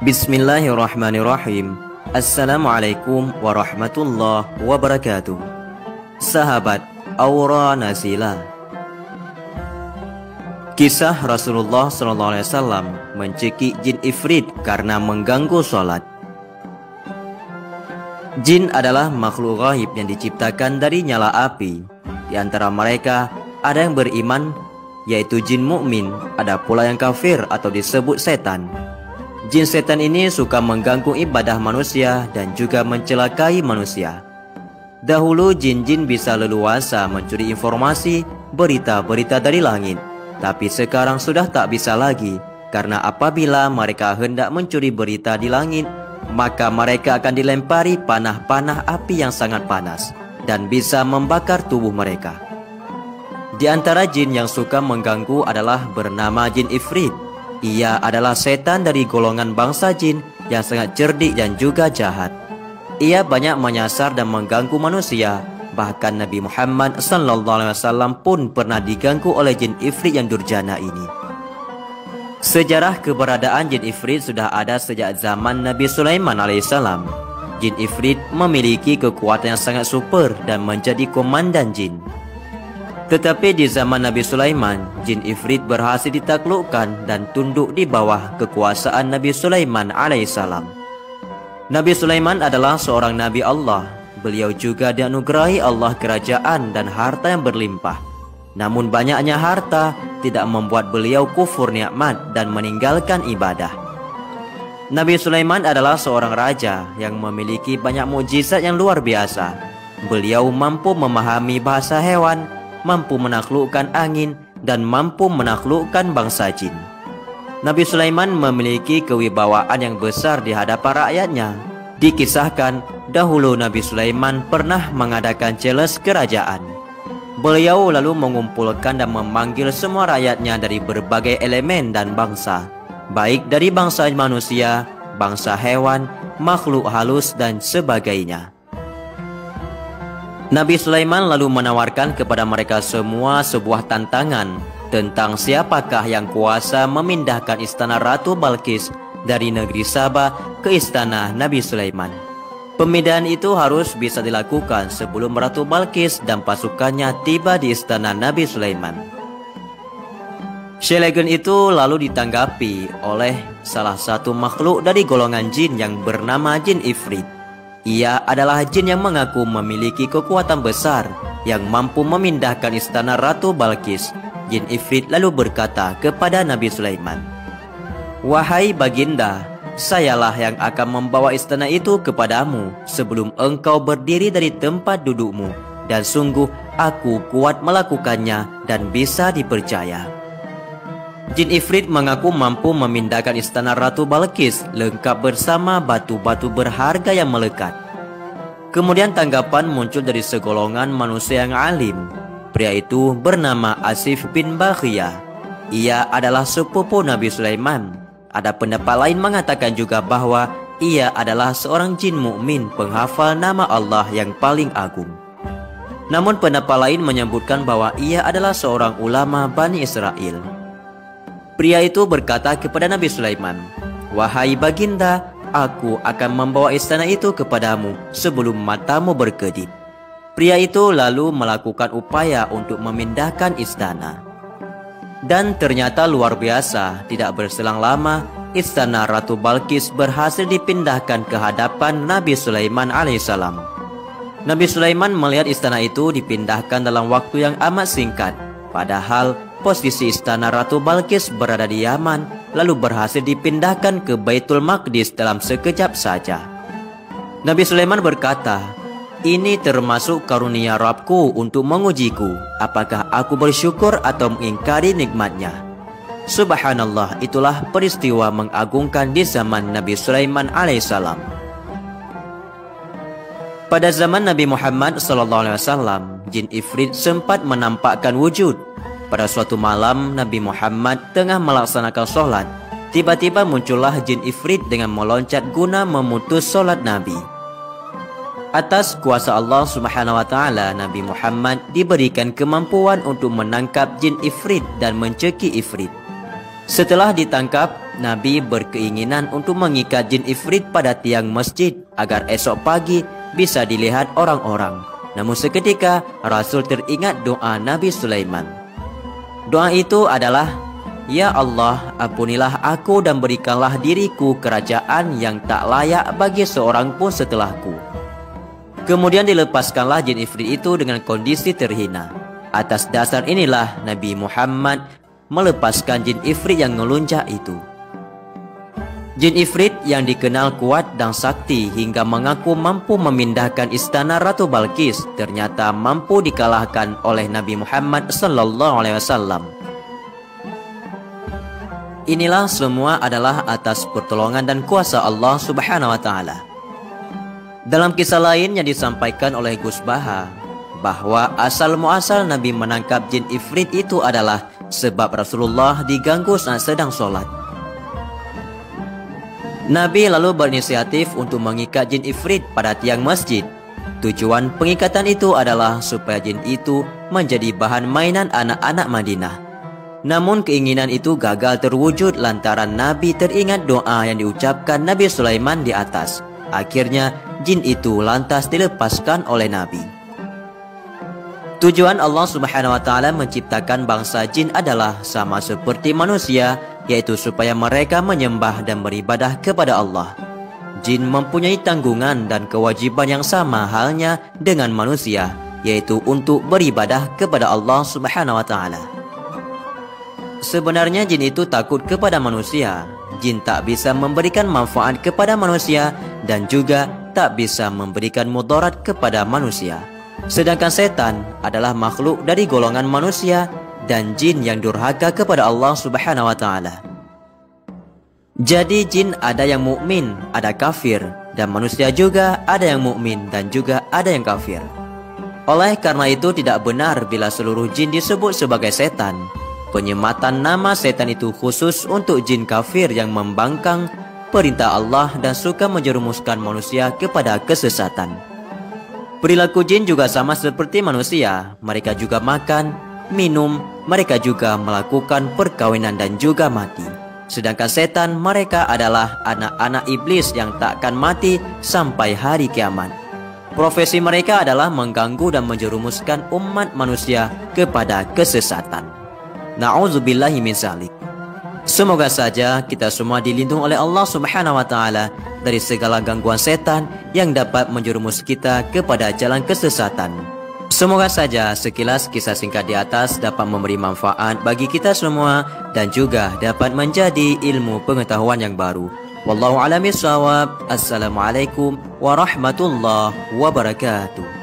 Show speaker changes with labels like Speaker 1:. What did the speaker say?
Speaker 1: Bismillahirrahmanirrahim. Assalamualaikum warahmatullahi wabarakatuh. Sahabat Aura Nazila. Kisah Rasulullah SAW mencekik jin ifrit karena mengganggu sholat. Jin adalah makhluk gaib yang diciptakan dari nyala api. Di antara mereka ada yang beriman, yaitu jin mukmin, ada pula yang kafir atau disebut setan. Jin setan ini suka mengganggu ibadah manusia dan juga mencelakai manusia. Dahulu jin-jin bisa leluasa mencuri informasi, berita-berita dari langit. Tapi sekarang sudah tak bisa lagi, karena apabila mereka hendak mencuri berita di langit, maka mereka akan dilempari panah-panah api yang sangat panas dan bisa membakar tubuh mereka. Di antara jin yang suka mengganggu adalah bernama jin ifrit. Ia adalah setan dari golongan bangsa jin yang sangat cerdik dan juga jahat. Ia banyak menyasar dan mengganggu manusia. Bahkan Nabi Muhammad SAW pun pernah diganggu oleh jin ifrit yang durjana ini. Sejarah keberadaan jin ifrit sudah ada sejak zaman Nabi Sulaiman alaihissalam. Jin ifrit memiliki kekuatan yang sangat super dan menjadi komandan jin. Tetapi di zaman Nabi Sulaiman, jin ifrit berhasil ditaklukkan dan tunduk di bawah kekuasaan Nabi Sulaiman alaihissalam. Nabi Sulaiman adalah seorang Nabi Allah. Beliau juga dianugerahi Allah kerajaan dan harta yang berlimpah. Namun banyaknya harta tidak membuat beliau kufur nikmat dan meninggalkan ibadah. Nabi Sulaiman adalah seorang raja yang memiliki banyak mukjizat yang luar biasa. Beliau mampu memahami bahasa hewan, mampu menaklukkan angin, dan mampu menaklukkan bangsa jin. Nabi Sulaiman memiliki kewibawaan yang besar di hadapan rakyatnya. Dikisahkan, dahulu Nabi Sulaiman pernah mengadakan challenge kerajaan. Beliau lalu mengumpulkan dan memanggil semua rakyatnya dari berbagai elemen dan bangsa, baik dari bangsa manusia, bangsa hewan, makhluk halus, dan sebagainya. Nabi Sulaiman lalu menawarkan kepada mereka semua sebuah tantangan tentang siapakah yang kuasa memindahkan istana Ratu Balqis dari negeri Sabah ke istana Nabi Sulaiman. Pemindahan itu harus bisa dilakukan sebelum Ratu Balqis dan pasukannya tiba di istana Nabi Sulaiman. Slogan itu lalu ditanggapi oleh salah satu makhluk dari golongan jin yang bernama jin ifrit. Ia adalah jin yang mengaku memiliki kekuatan besar yang mampu memindahkan istana Ratu Balqis. Jin ifrit lalu berkata kepada Nabi Sulaiman, "Wahai baginda, sayalah yang akan membawa istana itu kepadamu sebelum engkau berdiri dari tempat dudukmu, dan sungguh aku kuat melakukannya dan bisa dipercaya." Jin ifrit mengaku mampu memindahkan istana Ratu Balqis lengkap bersama batu-batu berharga yang melekat. Kemudian tanggapan muncul dari segolongan manusia yang alim. Pria itu bernama Asif bin Bakhia. Ia adalah sepupu Nabi Sulaiman. Ada pendapat lain mengatakan juga bahwa ia adalah seorang jin mukmin penghafal nama Allah yang paling agung. Namun pendapat lain menyebutkan bahwa ia adalah seorang ulama Bani Israel. Pria itu berkata kepada Nabi Sulaiman, "Wahai baginda, aku akan membawa istana itu kepadamu sebelum matamu berkedip." Pria itu lalu melakukan upaya untuk memindahkan istana. Dan ternyata luar biasa, tidak berselang lama, istana Ratu Balqis berhasil dipindahkan ke hadapan Nabi Sulaiman alaihissalam. Nabi Sulaiman melihat istana itu dipindahkan dalam waktu yang amat singkat. Padahal posisi istana Ratu Balqis berada di Yaman, lalu berhasil dipindahkan ke Baitul Maqdis dalam sekejap saja. Nabi Sulaiman berkata, "Ini termasuk karunia Rabbku untuk mengujiku, apakah aku bersyukur atau mengingkari nikmatnya." Subhanallah, itulah peristiwa mengagungkan di zaman Nabi Sulaiman alaihissalam. Pada zaman Nabi Muhammad SAW, jin ifrit sempat menampakkan wujud. Pada suatu malam, Nabi Muhammad tengah melaksanakan sholat. Tiba-tiba muncullah jin ifrit dengan meloncat guna memutus sholat Nabi. Atas kuasa Allah Subhanahu wa Ta'ala, Nabi Muhammad diberikan kemampuan untuk menangkap jin ifrit dan mencekik ifrit. Setelah ditangkap, Nabi berkeinginan untuk mengikat jin ifrit pada tiang masjid agar esok pagi bisa dilihat orang-orang. Namun seketika Rasul teringat doa Nabi Sulaiman. Doa itu adalah, "Ya Allah, ampunilah aku dan berikanlah diriku kerajaan yang tak layak bagi seorang pun setelahku." Kemudian dilepaskanlah jin ifrit itu dengan kondisi terhina. Atas dasar inilah Nabi Muhammad melepaskan jin ifrit yang ngelunjak itu. Jin ifrit yang dikenal kuat dan sakti hingga mengaku mampu memindahkan istana Ratu Balqis ternyata mampu dikalahkan oleh Nabi Muhammad SAW. Inilah semua adalah atas pertolongan dan kuasa Allah Subhanahu wa Ta'ala. Dalam kisah lain yang disampaikan oleh Gus Baha, bahwa asal muasal Nabi menangkap jin ifrit itu adalah sebab Rasulullah diganggu saat sedang sholat. Nabi lalu berinisiatif untuk mengikat jin ifrit pada tiang masjid. Tujuan pengikatan itu adalah supaya jin itu menjadi bahan mainan anak-anak Madinah. Namun keinginan itu gagal terwujud lantaran Nabi teringat doa yang diucapkan Nabi Sulaiman di atas. Akhirnya jin itu lantas dilepaskan oleh Nabi. Tujuan Allah Subhanahu wa Ta'ala menciptakan bangsa jin adalah sama seperti manusia, yaitu supaya mereka menyembah dan beribadah kepada Allah. Jin mempunyai tanggungan dan kewajiban yang sama halnya dengan manusia, yaitu untuk beribadah kepada Allah Subhanahu wa Ta'ala. Sebenarnya jin itu takut kepada manusia. Jin tak bisa memberikan manfaat kepada manusia dan juga tak bisa memberikan mudarat kepada manusia. Sedangkan setan adalah makhluk dari golongan manusia dan jin yang durhaka kepada Allah Subhanahu wa Ta'ala. Jadi jin ada yang mukmin, ada kafir, dan manusia juga ada yang mukmin dan juga ada yang kafir. Oleh karena itu tidak benar bila seluruh jin disebut sebagai setan. Penyematan nama setan itu khusus untuk jin kafir yang membangkang perintah Allah dan suka menjerumuskan manusia kepada kesesatan. Perilaku jin juga sama seperti manusia. Mereka juga makan, minum, mereka juga melakukan perkawinan dan juga mati. Sedangkan setan mereka adalah anak-anak iblis yang takkan mati sampai hari kiamat. Profesi mereka adalah mengganggu dan menjerumuskan umat manusia kepada kesesatan. Na'udzubillahi min dzalik. Semoga saja kita semua dilindungi oleh Allah Subhanahu wa Ta'ala dari segala gangguan setan yang dapat menjerumus kita kepada jalan kesesatan. Semoga saja sekilas kisah singkat di atas dapat memberi manfaat bagi kita semua dan juga dapat menjadi ilmu pengetahuan yang baru. Wallahu a'lam bishawab. Assalamualaikum warahmatullahi wabarakatuh.